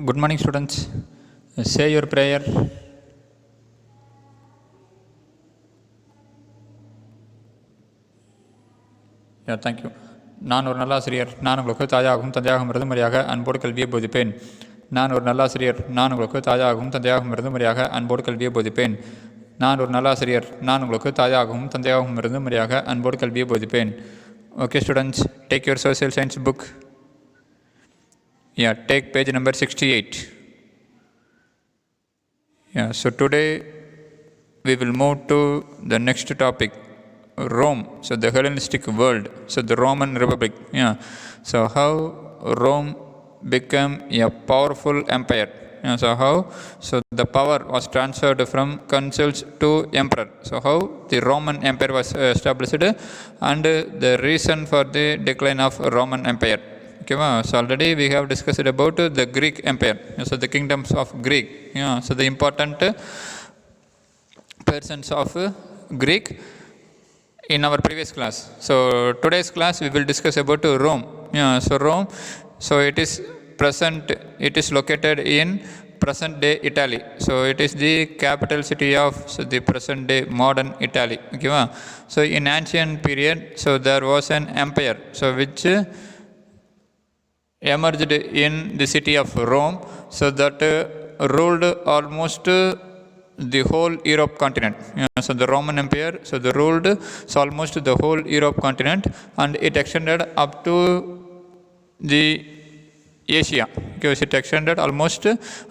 Good morning, students. Say your prayer. Thank you. நான் ஒரு நல்லாசிரியர். நான் உங்களுக்கு தாயாகவும் தந்தையாகவும் இருந்துமறியாக அன்போடு கல்வியை போதிப்பேன். நான் ஒரு நல்லாசிரியர். நான் உங்களுக்கு தாயாகவும் தந்தையாகவும் இருந்துமறியாக அன்போடு கல்வியை போதிப்பேன். நான் ஒரு நல்லாசிரியர். நான் உங்களுக்கு தாயாகவும் தந்தையாகவும் இருந்துமறியாக அன்போடு கல்வியை போதிப்பேன். Okay, students, take your social science book. Take page number 68. So today we will move to the next topic, Rome. So the Hellenistic world. So the Roman Republic. So how Rome became a powerful empire. So the power was transferred from consuls to emperor. So how the Roman Empire was established and the reason for the decline of Roman Empire. So already we have discussed about the Greek Empire. So the kingdoms of Greek. So the important persons of Greek in our previous class. So today's class we will discuss about Rome. So Rome, so it is located in present day Italy. So it is the capital city of the present day modern Italy. So in ancient period, so there was an empire, so which emerged in the city of Rome, so that ruled almost the whole Europe continent. So the Roman Empire, so they ruled almost the whole Europe continent, and it extended up to the Asia. It extended almost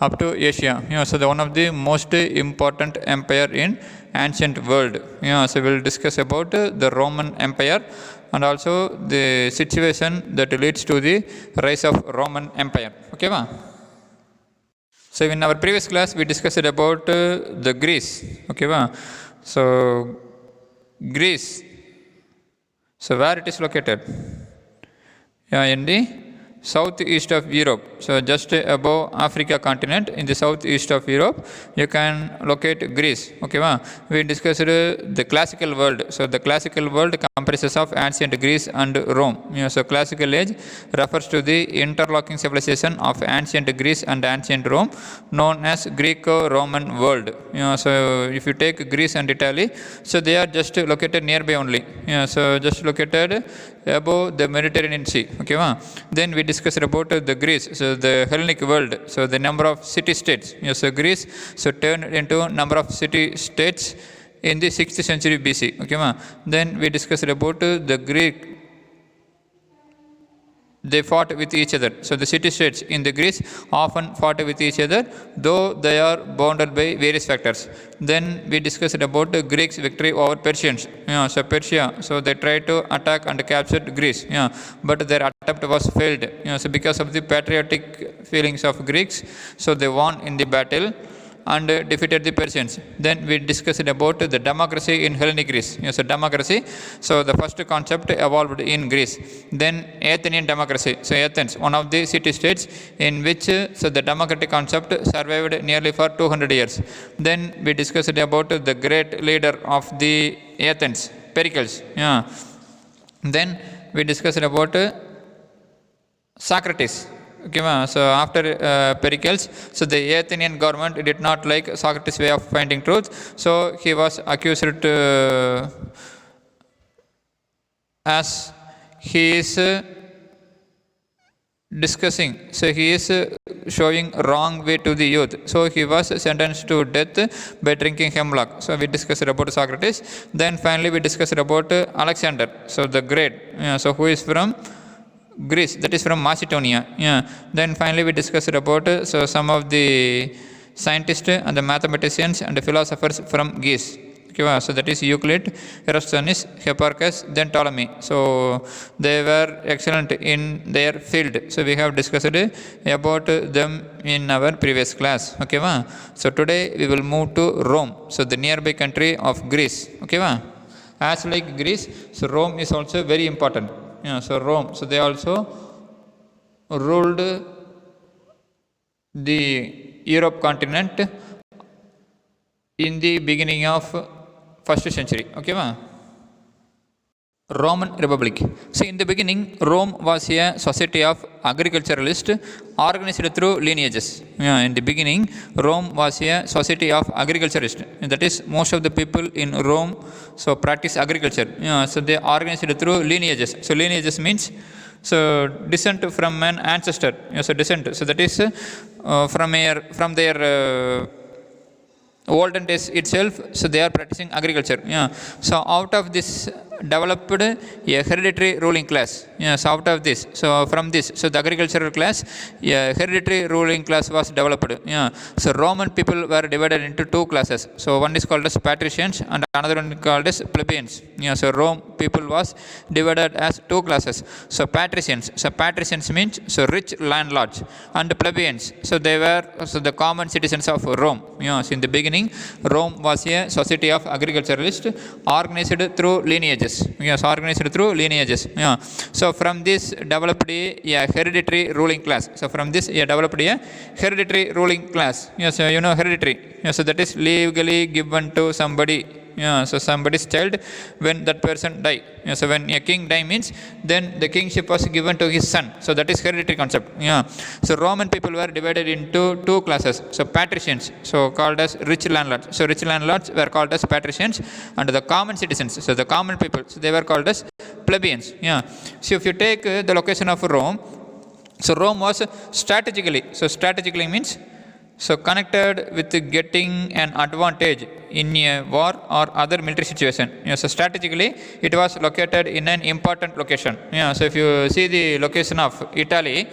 up to Asia. So the one of the most important empire in ancient world. So we'll discuss about the Roman Empire and also the situation that leads to the rise of Roman Empire. Okay, va? So in our previous class we discussed about the Greece. Okay, va? So Greece, so where it is located? In the southeast of Europe. So just above Africa continent, in the southeast of Europe, you can locate Greece. Okay, va? We discussed the classical world. So the classical world comprises of ancient Greece and Rome. So classical age refers to the interlocking civilization of ancient Greece and ancient Rome, known as Greco-Roman world. So if you take Greece and Italy, so they are just located nearby only. So just located above the Mediterranean Sea. Okay, va? Then we discussed about the Greece, so the Hellenic world, so the number of city-states. So Greece, so turned into number of city-states in the 6th century BC. Okay, ma? Then we discussed about the Greek. They fought with each other. So the city-states in the Greece often fought with each other, though they are bounded by various factors. Then we discussed about the Greeks' victory over Persians. So Persia, so they tried to attack and captured Greece. But their attempt was failed. So because of the patriotic feelings of Greeks, so they won in the battle and defeated the Persians. Then we discussed about the democracy in Hellenic Greece. So democracy, so the first concept evolved in Greece. Then Athenian democracy, so Athens, one of the city-states in which so the democratic concept survived nearly for 200 years. Then we discussed about the great leader of the Athens, Pericles. Then we discussed about Socrates. Okay, so after Pericles, so the Athenian government did not like Socrates' way of finding truth, so he was accused as he is discussing, so he is showing wrong way to the youth, so he was sentenced to death by drinking hemlock. So we discussed about Socrates. Then finally we discussed about Alexander, so the Great, so who is from Greece, that is from Macedonia. Then finally we discussed about so some of the scientists and the mathematicians and the philosophers from Greece. Okay, so that is Euclid, Eratosthenes, Hipparchus, then Ptolemy. So they were excellent in their field. So we have discussed about them in our previous class. Okay, so today we will move to Rome, so the nearby country of Greece. Okay, as like Greece, so Rome is also very important. So Rome, so they also ruled the Europe continent in the beginning of 1st century. Okay, Roman Republic. So, in the beginning, Rome was a society of agriculturalists organized through lineages. Yeah, in the beginning, Rome was a society of agriculturists. That is, most of the people in Rome so practice agriculture. Yeah, so they organized through lineages. So, lineages means so descent from an ancestor. Yeah, so descent. So that is from their olden days itself, so they are practicing agriculture. Yeah. So out of this developed a hereditary ruling class. Yeah. So out of this, so from this, so the agricultural class, yeah, hereditary ruling class was developed. Yeah. So Roman people were divided into two classes. So one is called as patricians and another one called as plebeians. Yeah. So Rome people was divided as two classes. So patricians. So patricians means so rich landlords, and plebeians. So they were so the common citizens of Rome. Yeah. So in the beginning, Rome was a society of agriculturalists organized through lineages. Yes, organized through lineages. Yeah. So from this developed a hereditary ruling class. So from this developed a hereditary ruling class. Yes, so you know hereditary. Yes, so that is legally given to somebody. Yeah, so somebody's child when that person die. Yeah, so when a king die means then the kingship was given to his son. So that is hereditary concept. Yeah. So Roman people were divided into two classes. So patricians, so called as rich landlords. So rich landlords were called as patricians, and the common citizens, so the common people, so they were called as plebeians. Yeah. So if you take the location of Rome, so Rome was strategically. So strategically means so connected with getting an advantage in a war or other military situation. Yeah, so strategically it was located in an important location. Yeah, so if you see the location of Italy,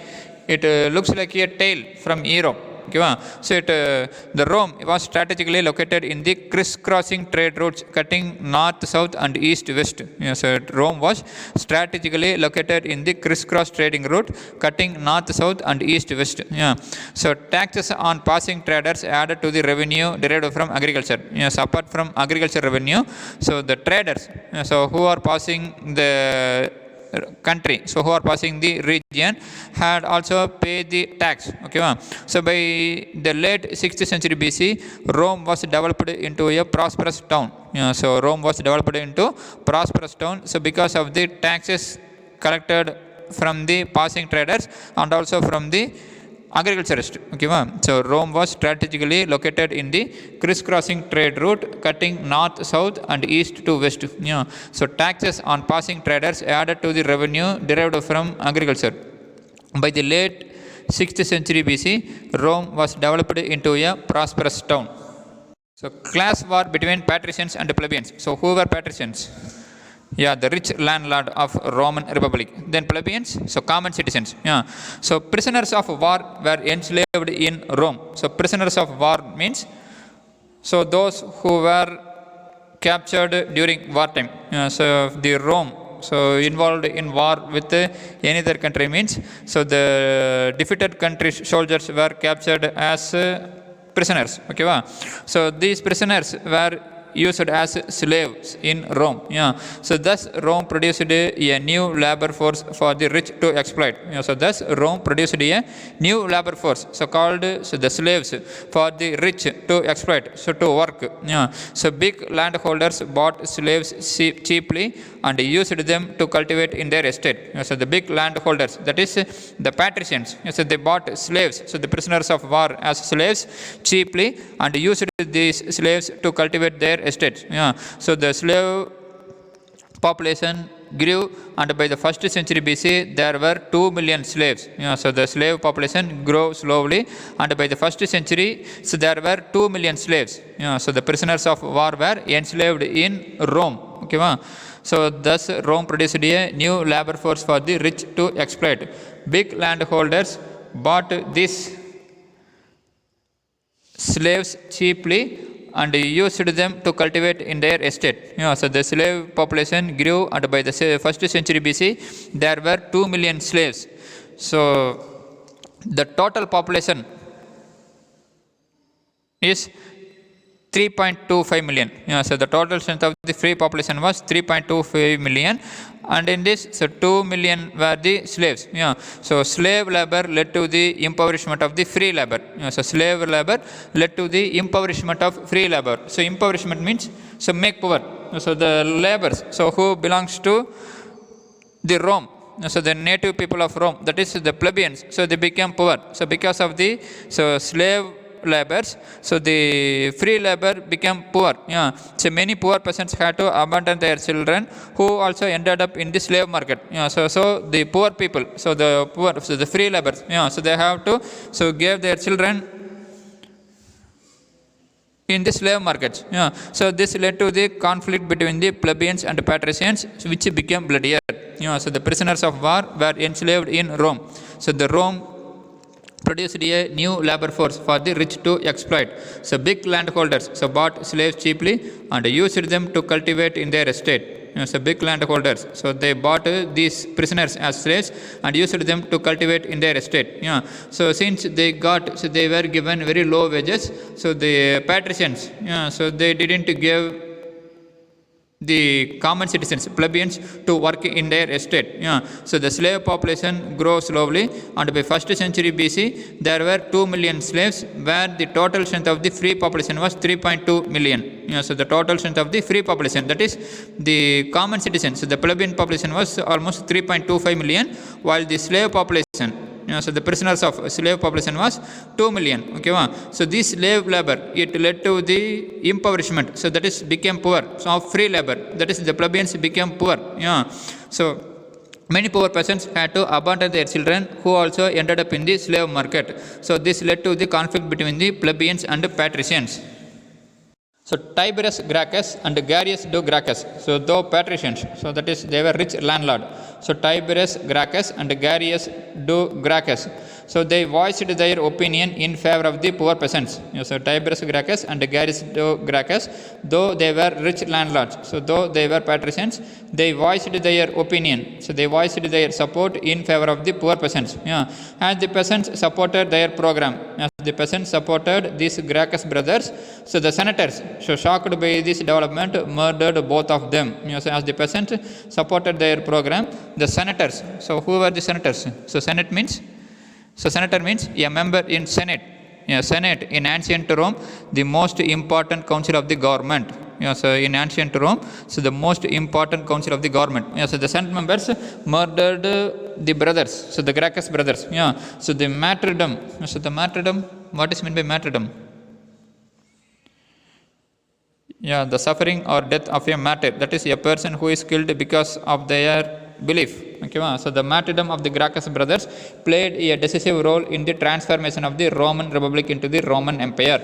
it looks like a tail from Europe. Okay, so the Rome was strategically located in the crisscrossing trade routes cutting north, south, and east, west. Yeah, so Rome was strategically located in the crisscross trading route cutting north, south, and east, west. Yeah. So taxes on passing traders added to the revenue derived from agriculture. Yes, apart from agriculture revenue, so the traders, so who are passing the country, so who are passing the region, had also paid the tax. Okay, so by the late 6th century BC, Rome was developed into a prosperous town. So Rome was developed into prosperous town. So because of the taxes collected from the passing traders and also from the agriculturist. Okay, so Rome was strategically located in the crisscrossing trade route cutting north, south, and east to west. Yeah. So taxes on passing traders added to the revenue derived from agriculture. By the late 6th century BC, Rome was developed into a prosperous town. So class war between patricians and plebeians. So who were patricians? Yeah, the rich landlord of Roman Republic. Then plebeians, so common citizens. Yeah. So prisoners of war were enslaved in Rome. So prisoners of war means so those who were captured during wartime. Yeah, so the Rome, so involved in war with any other country means so the defeated country soldiers were captured as prisoners. Okay, so these prisoners were used as slaves in Rome. Yeah. So thus Rome produced a new labor force for the rich to exploit. Yeah. So thus Rome produced a new labor force, so called so the slaves for the rich to exploit, so to work. Yeah. So big landholders bought slaves cheaply and used them to cultivate in their estate. Yeah. So the big landholders, that is the patricians, yeah, so they bought slaves, so the prisoners of war as slaves cheaply and used these slaves to cultivate their estates. Yeah. So the slave population grew, and by the 1st century BC there were 2 million slaves. Yeah. So the slave population grew slowly, and by the 1st century so there were 2 million slaves. Yeah. So the prisoners of war were enslaved in Rome. Okay, so thus Rome produced a new labor force for the rich to exploit. Big landholders bought these slaves cheaply and used them to cultivate in their estate. Yeah, so the slave population grew, and by the 1st century BC there were 2 million slaves. So the total population is 3.25 million. Yeah, so the total strength of the free population was 3.25 million, and in this so 2 million were the slaves. Yeah, so slave labor led to the impoverishment of the free labor. Yeah, so slave labor led to the impoverishment of free labor. So impoverishment means so make poor. So the laborers, so who belongs to the Rome, so the native people of Rome, that is the plebeians, so they became poor. So because of the slave labors, so the free labor became poor. So many poor peasants had to abandon their children, who also ended up in the slave market. So the poor people, so the poor, so the free labors, so they have to give their children in the slave markets. So this led to the conflict between the plebeians and patricians, which became bloodier. So the prisoners of war were enslaved in Rome. So the Rome produced a new labor force for the rich to exploit. So big landholders bought slaves cheaply and used them to cultivate in their estate. So big landholders, so they bought these prisoners as slaves and used them to cultivate in their estate. So since they were given very low wages, so the patricians, so they didn't give the common citizens, plebeians, to work in their estate. So the slave population grew slowly, and by 1st century BC, there were 2 million slaves, where the total strength of the free population was 3.2 million. So the total strength of the free population, that is the common citizens, so the plebeian population was almost 3.25 million, while the slave population, so the prisoners of slave population was 2 million. So this slave labor, it led to the impoverishment, so that is became poor. So of free labor, that is the plebeians became poor. So many poor peasants had to abandon their children, who also ended up in the slave market. So this led to the conflict between the plebeians and patricians. So Tiberius Gracchus and Gaius do Gracchus, so though patricians, so that is they were rich landlord. So Tiberius Gracchus and Gaius do Gracchus, so they voiced their opinion in favor of the poor peasants. So Tiberius Gracchus and Gaius do Gracchus, though they were rich landlords, so though they were patricians, they voiced their opinion. So they voiced their support in favor of the poor peasants. As the peasants supported their program, as the peasants supported these Gracchus brothers, so the senators, so shocked by this development, murdered both of them. So as the peasants supported their program, the senators, so who were the senators? So senator means a member in Senate. Senate in ancient Rome, the most important council of the government. So in ancient Rome, so the most important council of the government. So the Senate members murdered the brothers, so the Gracchus brothers. So the martyrdom. So the martyrdom, what is meant by martyrdom? The suffering or death of a martyr, that is a person who is killed because of their belief. So the martyrdom of the Gracchus brothers played a decisive role in the transformation of the Roman Republic into the Roman Empire.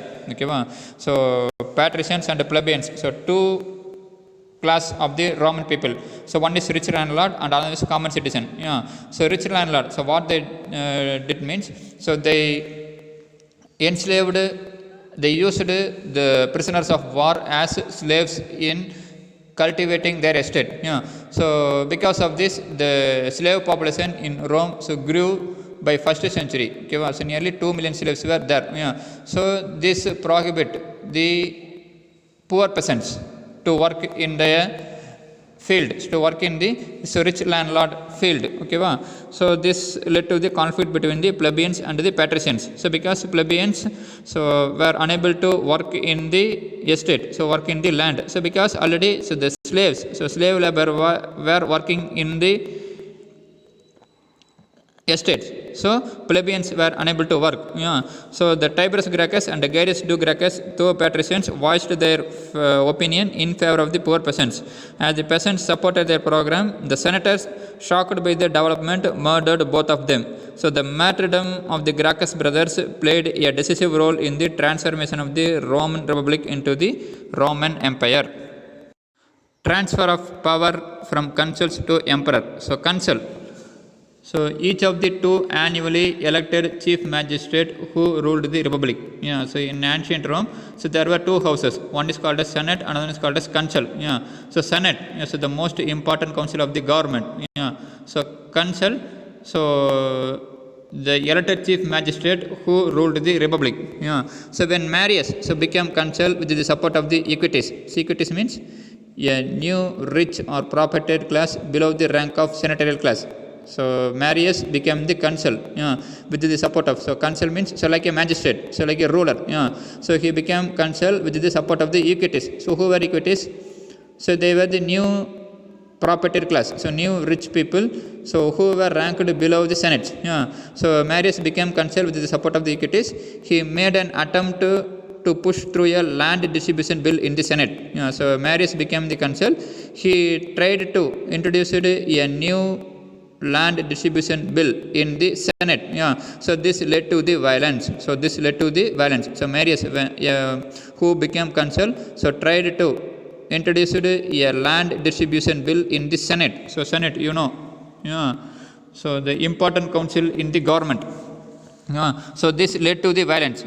So patricians and plebeians, so two class of the Roman people. So one is rich landlord and another is common citizen. So rich landlord, so what they did means, so they enslaved, they used the prisoners of war as slaves in cultivating their estate. So because of this, the slave population in Rome grew by 1st century. So nearly 2 million slaves were there. So this prohibit the poor peasants to work in the field, to work in the rich landlord field. So this led to the conflict between the plebeians and the patricians. So because plebeians were unable to work in the estate, so work in the land. So because already the slaves, slave labor were working in the estates. So plebeians were unable to work. So the Tiberius Gracchus and Gaius do Gracchus, though patricians, voiced their opinion in favor of the poor peasants. As the peasants supported their program, the senators, shocked by the development, murdered both of them. So the martyrdom of the Gracchus brothers played a decisive role in the transformation of the Roman Republic into the Roman Empire. Transfer of power from consuls to emperor. So consul, so each of the two annually elected chief magistrate who ruled the republic. So in ancient Rome, so there were two houses. One is called as Senate, another is called as consul. So Senate, so the most important council of the government. So consul, so the elected chief magistrate who ruled the republic. So when Marius became consul with the support of the equites. So equites means a new rich or propertied class below the rank of senatorial class. So Marius became the consul, with the support of, so consul means like a magistrate, so like a ruler. So he became consul with the support of the equites. So who were equites? So they were the new propertier class, so new rich people, so who were ranked below the Senate. So Marius became consul with the support of the equities. He made an attempt to push through a land distribution bill in the Senate. So Marius became the consul. He tried to introduce a new land distribution bill in the Senate. So this led to the violence. So Marius, who became consul, so tried to introduced a land distribution bill in the Senate. So Senate, so the important council in the government. So this led to the violence.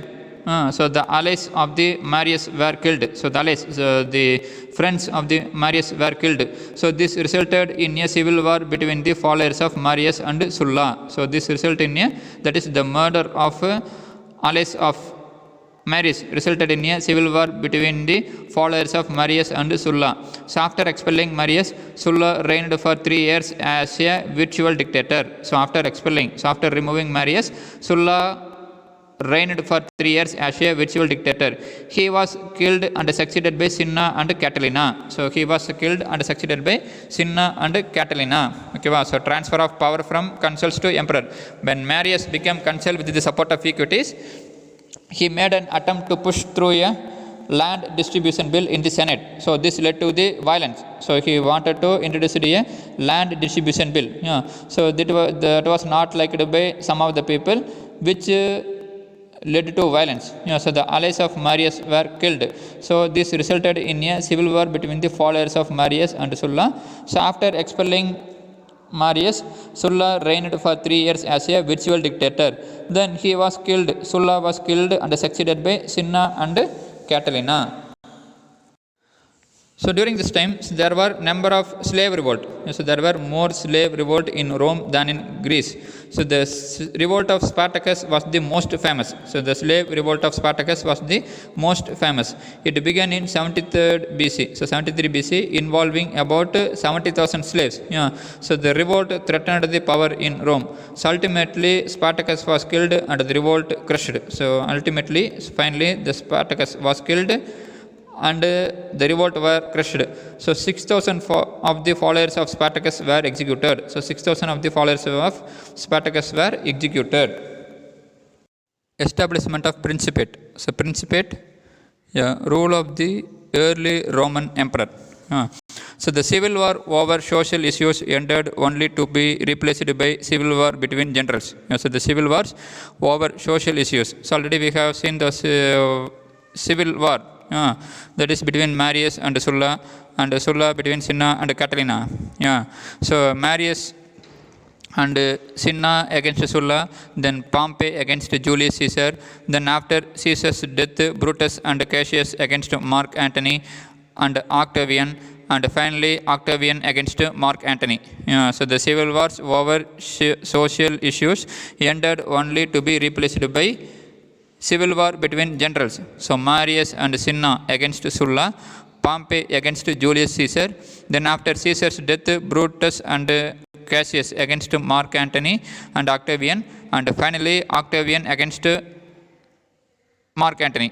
So the allies of the Marius were killed. So the allies, the friends of the Marius were killed. So this resulted in a civil war between the followers of Marius and Sulla. So this resulted in that is the murder of allies of Marius resulted in a civil war between the followers of Marius and Sulla. So after expelling Marius, Sulla reigned for 3 years as a virtual dictator. So after removing Marius, Sulla reigned for 3 years as a virtual dictator. He was killed and succeeded by Cinna and Catilina. So he was killed and succeeded by Cinna and Catilina. Okay, so transfer of power from consuls to emperor. When Marius became consul with the support of equities, he made an attempt to push through a land distribution bill in the Senate. So this led to the violence. So he wanted to introduce a land distribution bill. So that was not liked by some of the people, which led to violence. So the allies of Marius were killed. So this resulted in a civil war between the followers of Marius and Sulla. So after expelling Marius, Sulla reigned for 3 years as a virtual dictator. Then he was killed. Sulla was killed and succeeded by Cinna and Catilina. So during this time, there were number of slave revolt. So there were more slave revolt in Rome than in Greece. So the revolt of Spartacus was the most famous. So the slave revolt of Spartacus was the most famous. It began in 73rd BC. So 73 BC, involving about 70,000 slaves. So the revolt threatened the power in Rome. So ultimately, Spartacus was killed and the revolt crushed. So finally, the Spartacus was killed and the revolt were crushed. So 6,000 of the followers of Spartacus were executed. So 6,000 of the followers of Spartacus were executed. Establishment of Principate. So Principate, rule of the early Roman emperor. So the civil war over social issues ended only to be replaced by civil war between generals. So the civil wars over social issues. So already we have seen the civil war. That is between Marius and Sulla between Cinna and Catilina. So Marius and Cinna against Sulla, then Pompey against Julius Caesar, then after Caesar's death, Brutus and Cassius against Mark Antony and Octavian, and finally Octavian against Mark Antony. So the civil wars over social issues ended only to be replaced by civil war between generals. So Marius and Cinna against Sulla, Pompey against Julius Caesar. Then after Caesar's death, Brutus and Cassius against Mark Antony and Octavian. And finally Octavian against Mark Antony.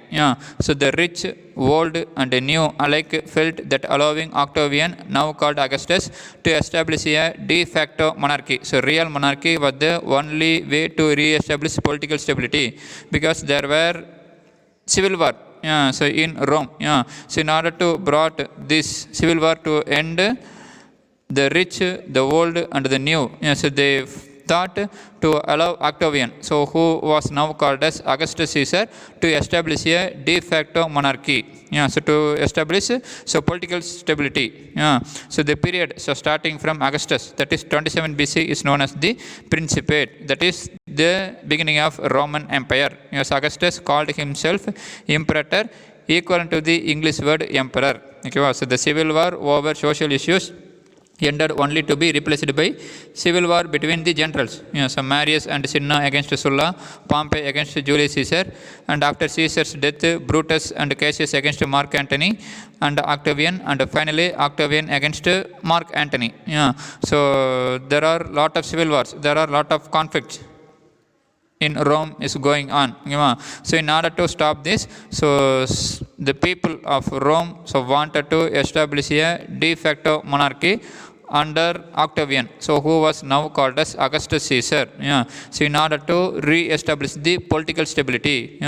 So the rich, old and new alike felt that allowing Octavian, now called Augustus, to establish a de facto monarchy. So real monarchy was the only way to re-establish political stability, because there were civil war. So in Rome. So in order to brought this civil war to end, the rich, the old and the new. So they thought to allow Octavian, so who was now called as Augustus Caesar, to establish a de facto monarchy. So to establish political stability. So the period, so starting from Augustus, that is 27 BC, is known as the Principate. That is the beginning of Roman Empire. So Augustus called himself Imperator, equivalent to the English word emperor. Okay, so the civil war over social issues ended only to be replaced by civil war between the generals. So Marius and Cinna against Sulla, Pompey against Julius Caesar, and after Caesar's death, Brutus and Cassius against Mark Antony and Octavian, and finally Octavian against Mark Antony. So there are lot of civil wars, there are lot of conflicts. in Rome is going on. So in order to stop this, so the people of Rome so wanted to establish a de facto monarchy under Octavian, so who was now called as Augustus Caesar. So in order to re-establish the political stability,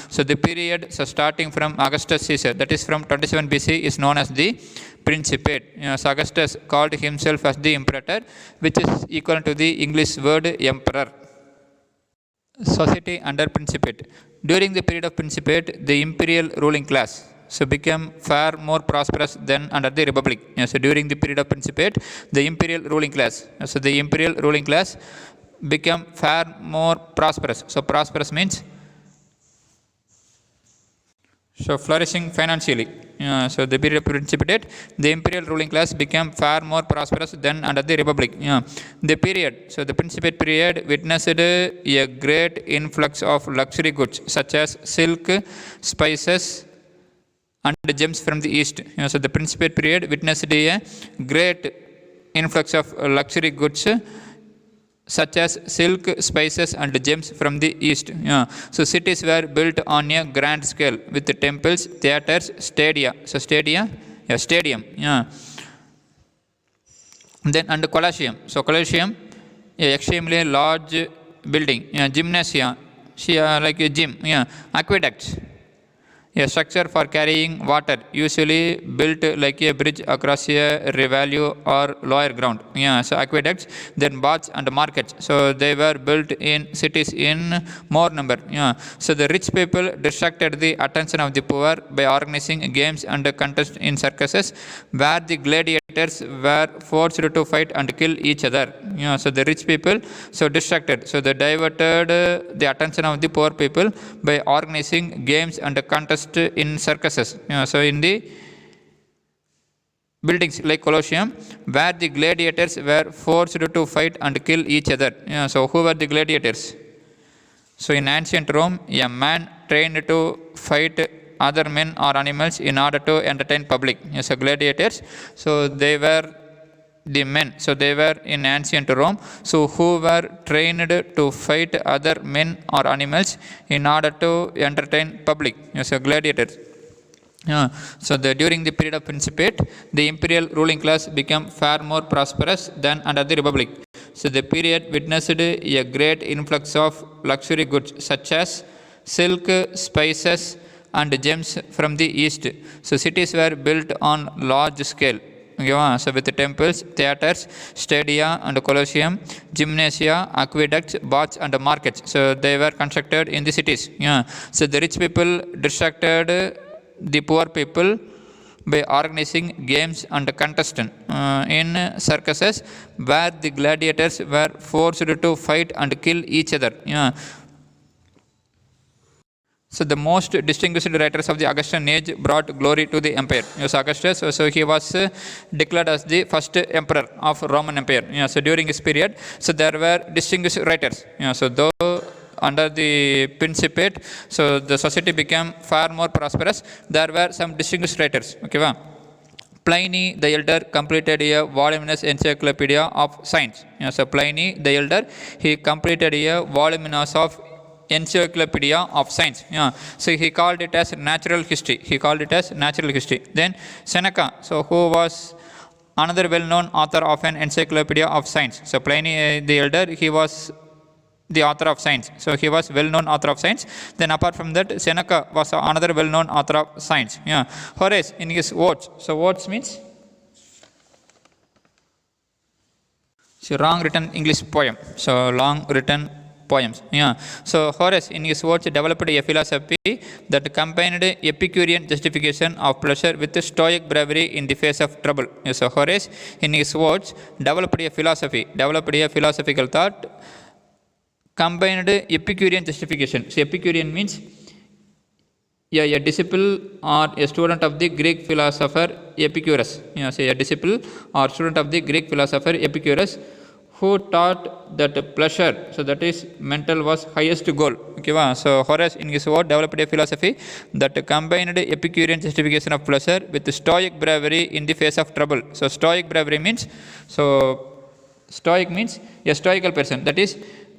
so the period so starting from Augustus Caesar, that is from 27 BC, is known as the Principate. So Augustus called himself as the imperator, which is equal to the English word emperor. Society under Principate. During the period of Principate, the imperial ruling class so became far more prosperous than under the Republic. So during the period of Principate, the imperial ruling class, so the imperial ruling class became far more prosperous. So prosperous means so flourishing financially. So the period of Principate, the imperial ruling class became far more prosperous than under the Republic. The period, so the Principate period witnessed a great influx of luxury goods such as silk, spices, and gems from the east. So the Principate period witnessed a great influx of luxury goods such as silk, spices, and gems from the east. So cities were built on a grand scale with temples, theaters, stadia. So stadium. Then and Colosseum. So Colosseum, extremely large building. Gymnasia, like a gym. Aqueducts, a structure for carrying water, usually built like a bridge across a rivulet or lower ground. So aqueducts, then baths and markets. So they were built in cities in more number. So the rich people distracted the attention of the poor by organizing games and contests in circuses, where the gladiators were forced to fight and kill each other. So the rich people so distracted, so they diverted the attention of the poor people by organizing games and contests in circuses. So in the buildings like Colosseum, where the gladiators were forced to fight and kill each other. So who were the gladiators? So in ancient Rome, a man trained to fight other men or animals in order to entertain public. So gladiators, so they were the men. So they were in ancient Rome, so who were trained to fight other men or animals in order to entertain public. So gladiators. So during the period of Principate, the imperial ruling class became far more prosperous than under the Republic. So the period witnessed a great influx of luxury goods such as silk, spices, and gems from the east. So cities were built on large scale. So with the temples, theaters, stadia and Colosseum, gymnasia, aqueducts, baths and markets. So they were constructed in the cities. So the rich people distracted the poor people by organizing games and contests in circuses, where the gladiators were forced to fight and kill each other. So the most distinguished writers of the Augustan age brought glory to the empire. So Augustus, so he was declared as the first emperor of Roman Empire. So during his period, so there were distinguished writers. So though under the Principate, so the society became far more prosperous, there were some distinguished writers. Okay, Pliny the Elder completed a voluminous encyclopedia of science. So Pliny the Elder, he completed a voluminous of encyclopedia of science. So he called it as natural history. Then Seneca, so who was another well-known author of an encyclopedia of science. So Pliny the Elder, he was the author of science. So he was well-known author of science. Then apart from that, Seneca was another well-known author of science. Horace in his Odes. So Odes means long written English poem. So long written poems. So Horace in his words developed a philosophy that combined Epicurean justification of pleasure with Stoic bravery in the face of trouble. So Horace in his words developed a philosophical thought combined Epicurean justification. So Epicurean means a disciple or a student of the Greek philosopher Epicurus. So a disciple or student of the Greek philosopher Epicurus, who taught that pleasure, so that is mental, was highest goal. Okay, so Horace in his word developed a philosophy that combined Epicurean justification of pleasure with Stoic bravery in the face of trouble. So Stoic bravery means, so Stoic means a stoical person, that is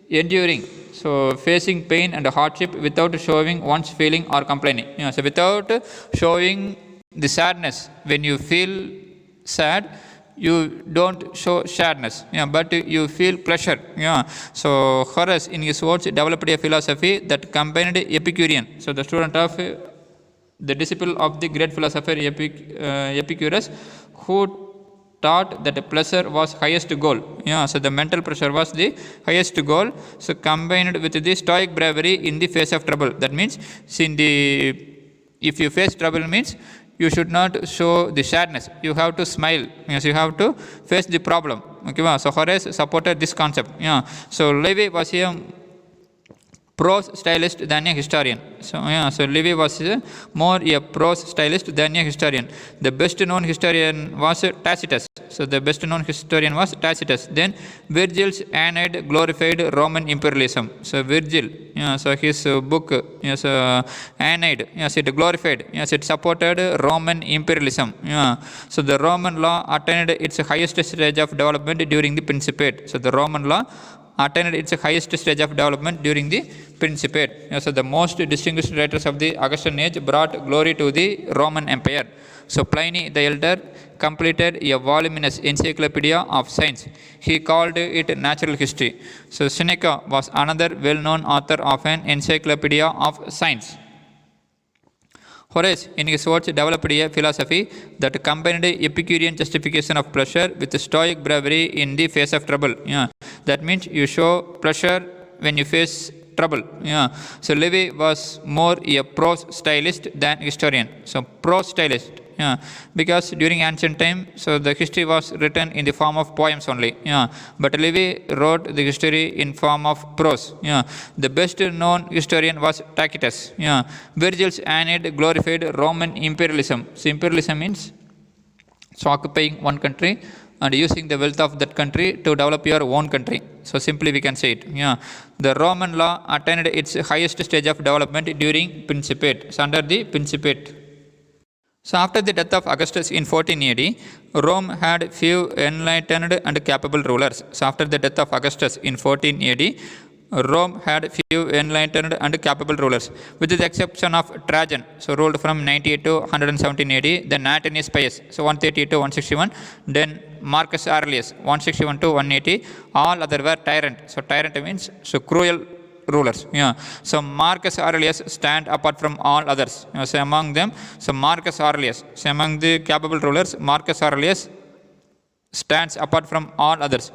enduring. So facing pain and hardship without showing one's feeling or complaining. So without showing the sadness, when you feel sad, you don't show sadness, but you feel pleasure. So Horace, in his words, developed a philosophy that combined Epicurean. So the student of the disciple of the great philosopher Epicurus, who taught that pleasure was highest goal. So the mental pleasure was the highest goal. So combined with the stoic bravery in the face of trouble. That means, if you face trouble, means you should not show the sadness. You have to smile. You have to face the problem. Okay, so Horace supported this concept. So Livy was a prose stylist than a historian. So Livy was more a prose stylist than a historian. The best known historian was Tacitus. So the best known historian was Tacitus. Then Virgil's Aeneid glorified Roman imperialism. So Virgil, so his book, Aeneid, it glorified, it supported Roman imperialism. So the Roman law attained its highest stage of development during the Principate. So the Roman law attained its highest stage of development during the Principate. So the most distinguished writers of the Augustan age brought glory to the Roman Empire. So Pliny the Elder completed a voluminous encyclopedia of science. He called it natural history. So Seneca was another well-known author of an encyclopedia of science. Horace, in his words, developed a philosophy that combined Epicurean justification of pleasure with stoic bravery in the face of trouble. That means you show pleasure when you face trouble. So Livy was more a prose stylist than historian. So prose stylist. Because during ancient time, so the history was written in the form of poems only. But Livy wrote the history in form of prose. The best known historian was Tacitus. Virgil's Aeneid glorified Roman imperialism. So imperialism means occupying one country and using the wealth of that country to develop your own country. So simply we can say it. The Roman law attained its highest stage of development during Principate. So under the Principate. So after the death of Augustus in 14 AD, Rome had few enlightened and capable rulers. So after the death of Augustus in 14 AD, Rome had few enlightened and capable rulers, with the exception of Trajan, so ruled from 98 to 117 AD, then Antoninus Pius, so 138 to 161, then Marcus Aurelius, 161 to 180, all other were tyrant. So tyrant means cruel rulers. So Marcus Aurelius stand apart from all others. So among them, so Marcus Aurelius, so among the capable rulers, Marcus Aurelius stands apart from all others.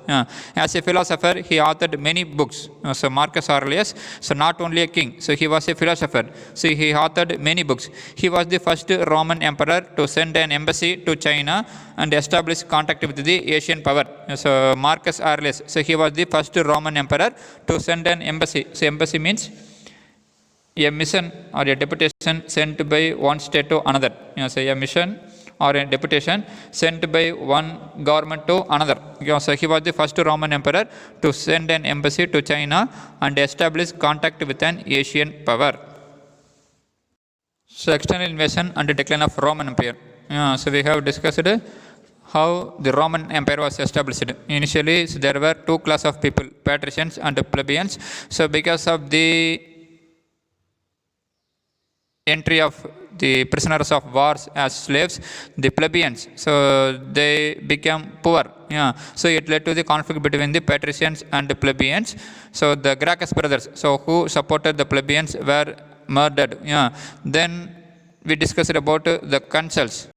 As a philosopher, he authored many books. So Marcus Aurelius, so not only a king, so he was a philosopher. So he authored many books. He was the first Roman emperor to send an embassy to China and establish contact with the Asian power. So Marcus Aurelius, so he was the first Roman emperor to send an embassy. So embassy means a mission or a deputation sent by one state to another. So a mission or a deputation sent by one government to another. So he was the first Roman emperor to send an embassy to China and establish contact with an Asian power. So external invasion and decline of Roman Empire. So we have discussed how the Roman Empire was established. Initially, so there were two classes of people, patricians and plebeians. So because of the entry of the prisoners of wars as slaves, the plebeians, so they became poor. So it led to the conflict between the patricians and the plebeians. So the Gracchus brothers, so who supported the plebeians, were murdered. Then we discussed about the consuls.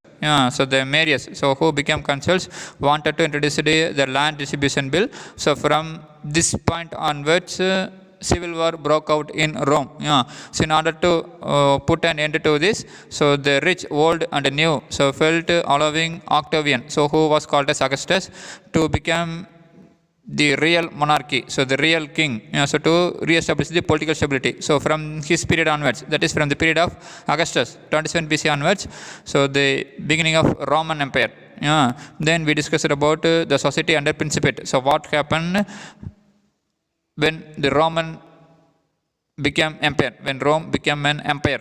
So the Marius, so who became consuls, wanted to introduce the land distribution bill. So from this point onwards, civil war broke out in Rome. So in order to put an end to this, so the rich, old and new, so felt allowing Octavian, so who was called as Augustus, to become the real monarchy, so the real king, so to re-establish the political stability. So from his period onwards, that is from the period of Augustus, 27 BC onwards, so the beginning of Roman Empire. Then we discussed about the society under Principate. So what happened when the Roman became empire, when Rome became an empire.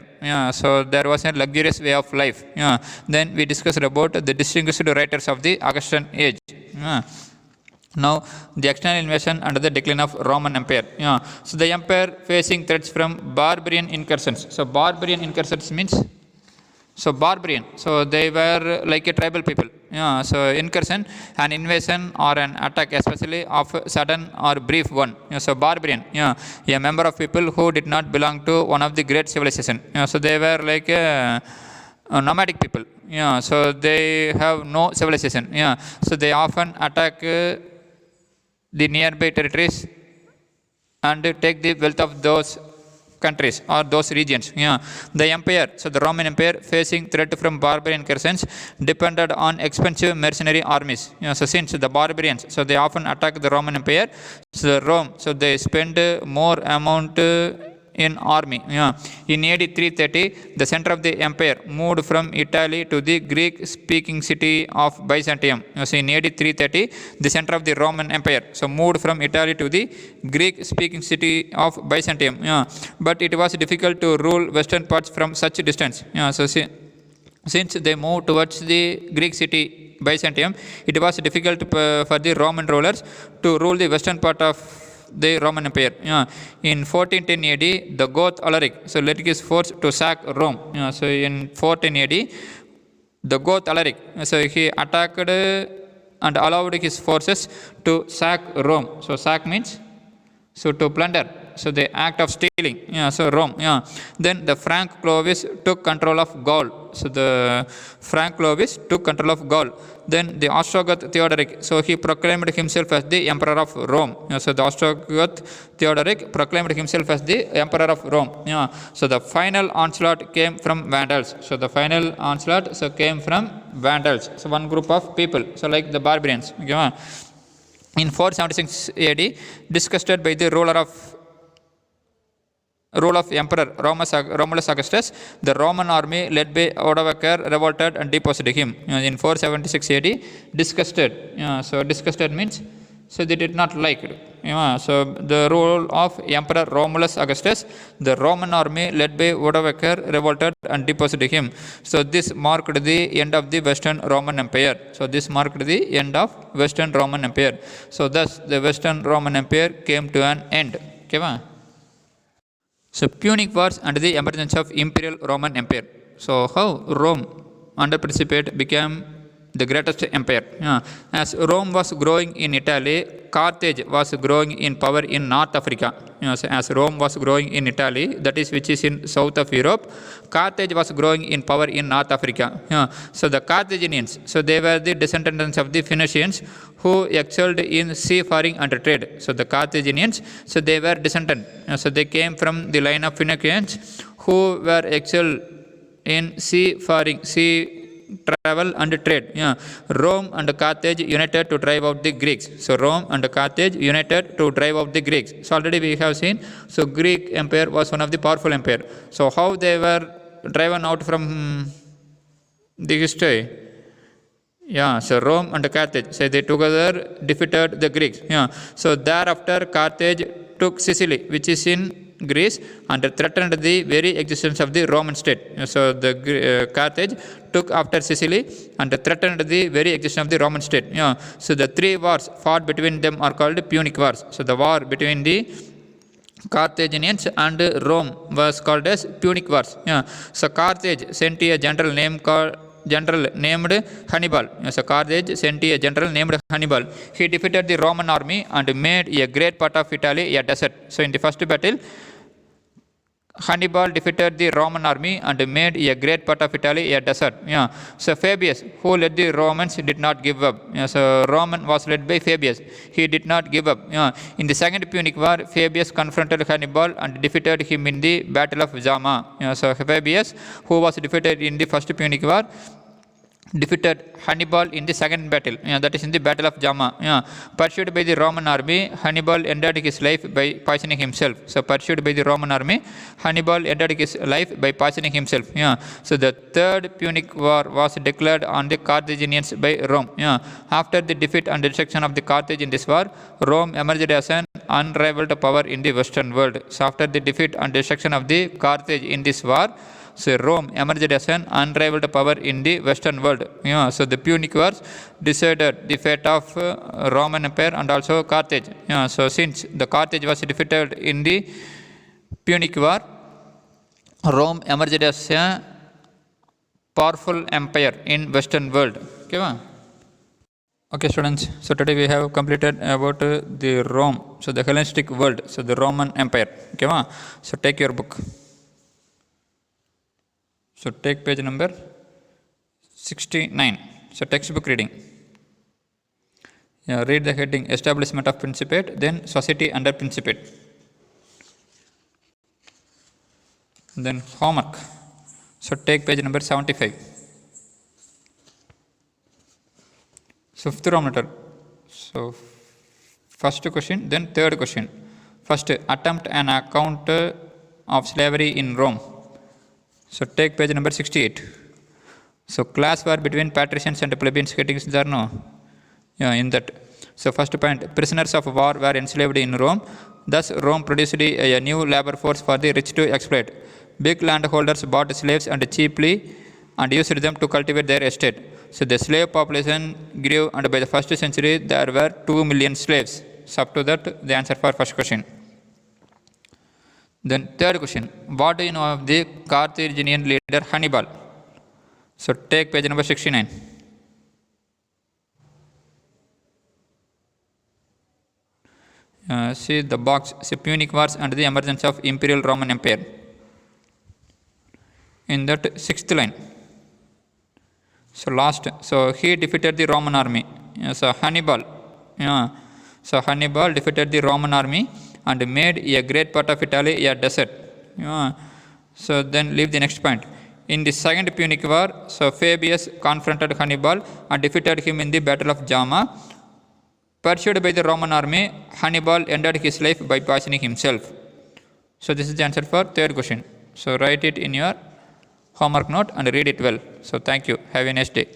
So there was a luxurious way of life. Then we discussed about the distinguished writers of the Augustan age. Now, the external invasion and the decline of Roman Empire. Yeah. So, the empire facing threats from barbarian incursions. So, barbarian incursions means barbarian. So, they were like a tribal people. Yeah. So, incursion, an invasion or an attack, especially of sudden or brief one. Yeah. So, barbarian. Yeah. A member of people who did not belong to one of the great civilization. Yeah. So, they were like nomadic people. Yeah. So, they have no civilization. Yeah. So, they often attack the nearby territories and take the wealth of those countries or those regions. Yeah. The empire, so the Roman Empire, facing threat from barbarian incursions, depended on expensive mercenary armies. Yeah. So since the barbarians, so they often attack the Roman Empire, so Rome, so they spend more amount in army. Yeah. In AD 330, the center of the empire moved from Italy to the Greek-speaking city of Byzantium. So in AD 330, the center of the Roman Empire so moved from Italy to the Greek-speaking city of Byzantium. Yeah. But it was difficult to rule western parts from such distance. Yeah. So since they moved towards the Greek city Byzantium, it was difficult for the Roman rulers to rule the western part of the Roman Empire. Yeah. In 1410 AD, the Goth Alaric so led his force to sack Rome. Yeah. So in 410 AD, the Goth Alaric so he attacked and allowed his forces to sack Rome. So sack means so to plunder. So the act of stealing. Yeah. So Rome. Yeah. Then the Frank Clovis took control of Gaul. So the Frank Clovis took control of Gaul. Then the Ostrogoth Theodoric, so he proclaimed himself as the emperor of Rome. Yeah, so the Ostrogoth Theodoric proclaimed himself as the emperor of Rome. Yeah. So the final onslaught came from Vandals. So the final onslaught so came from Vandals. So one group of people, so like the barbarians. Okay. In 476 AD, disgusted by the rule of Emperor Romulus Augustus, the Roman army led by Odovacar revolted and deposed him. In 476 AD, disgusted. So disgusted means so they did not like it. So the rule of Emperor Romulus Augustus, the Roman army led by Odovacar revolted and deposed him. So this marked the end of the Western Roman Empire. So this marked the end of Western Roman Empire. So thus the Western Roman Empire came to an end. Okay. So Punic Wars and the emergence of Imperial Roman Empire. So how Rome under Principate became the greatest empire. As Rome was growing in Italy, Carthage was growing in power in North Africa. So as Rome was growing in Italy, that is which is in south of Europe, Carthage was growing in power in North Africa. So the Carthaginians, so they were the descendants of the Phoenicians who excelled in seafaring and trade. So the Carthaginians, so they were descendants. So they came from the line of Phoenicians who were excelled in seafaring, sea travel and trade. Rome and Carthage united to drive out the Greeks. So Rome and Carthage united to drive out the Greeks. So already we have seen, so Greek empire was one of the powerful empire. So how they were driven out from the history? So Rome and Carthage, so they together defeated the Greeks. So thereafter Carthage took Sicily, which is in Greece, and threatened the very existence of the Roman state. So the Carthage took after Sicily and threatened the very existence of the Roman state. So the three wars fought between them are called Punic Wars. So the war between the Carthaginians and Rome was called as Punic Wars. So Carthage sent a general named Hannibal. So Carthage sent a general named Hannibal. He defeated the Roman army and made a great part of Italy a desert. So in the first battle, Hannibal defeated the Roman army and made a great part of Italy a desert. So Fabius, who led the Romans, did not give up. So Roman was led by Fabius. He did not give up. In the second Punic War, Fabius confronted Hannibal and defeated him in the Battle of Zama. So Fabius, who was defeated in the first Punic War, defeated Hannibal in the second battle, that is in the Battle of Zama. Pursued by the Roman army, Hannibal ended his life by poisoning himself. So pursued by the Roman army, Hannibal ended his life by poisoning himself. So the third Punic War was declared on the Carthaginians by Rome. After the defeat and destruction of the Carthage in this war, Rome emerged as an unrivaled power in the Western world. So after the defeat and destruction of the Carthage in this war, So Rome emerged as an unrivaled power in the Western world. So the Punic Wars decided the fate of Roman Empire and also Carthage. So since the Carthage was defeated in the Punic War, Rome emerged as a powerful empire in Western world. Okay students, so today we have completed about the Rome, so the Hellenistic world, so the Roman Empire. So take your book. So take page number 69. So textbook reading. Read the heading Establishment of Principate, then Society under Principate. Then homework. So take page number 75. So fifth Roman letter. So first question, then third question. First, attempt an account of slavery in Rome. So take page number 68. So class war between patricians and plebeians getting there no? In that. So first point, prisoners of war were enslaved in Rome. Thus Rome produced a new labor force for the rich to exploit. Big landholders bought slaves and cheaply and used them to cultivate their estate. So the slave population grew, and by the first century there were 2 million slaves. So up to that the answer for first question. Then third question, what do you know of the Carthaginian leader Hannibal? So take page number 69. See the box, see Punic Wars and the emergence of Imperial Roman Empire. In that sixth line. So last, so he defeated the Roman army. So Hannibal defeated the Roman army and made a great part of Italy a desert. So then leave the next point. In the second Punic War, so Fabius confronted Hannibal and defeated him in the Battle of Zama. Pursued by the Roman army, Hannibal ended his life by poisoning himself. So this is the answer for third question. So write it in your homework note and read it well. So thank you. Have a nice day.